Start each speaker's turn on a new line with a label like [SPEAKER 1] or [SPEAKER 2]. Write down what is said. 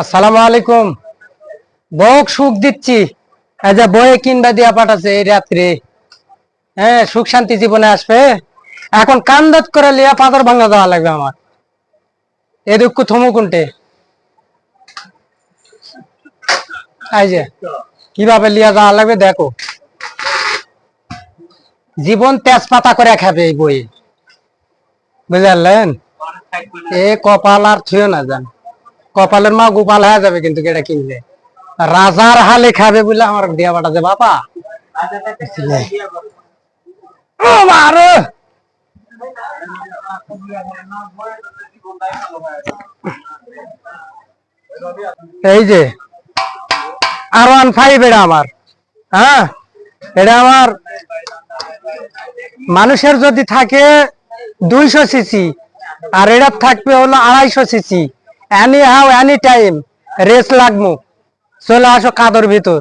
[SPEAKER 1] আসসালামু আলাইকুম। বউক সুখ দিচ্ছি, এই যে বয়ে কিনবা দিয়া পাঠাছে এই রাত্রে। হ্যাঁ, সুখ শান্তি জীবনে আসবে। এখন কান্দাত করে লিয়া পাথর ভাঙা দেওয়া লাগবে আমার। এ দুঃখ থমু কোনটে। এই যে কিভাবে লিয়া যাওয়া লাগবে দেখো। জীবন তেজপাতা করে খাবে এই বই, বুঝলেন? এ কপাল আর ছুঁয়ে না যান, কপালের মা গোপাল হয়ে যাবে কিন্তু এটা কিনলে। রাজার হালে খাবে বলে আমার দিয়া পাঠাছে বাবা। ও মারো, এই যে R15 এটা আমার। হ্যাঁ, এটা আমার। মানুষের যদি থাকে 200 সিসি, আর এটা থাকবে হলো 250 CC. Any how any time race লাগবো। চলে আসো কাদর ভিতর।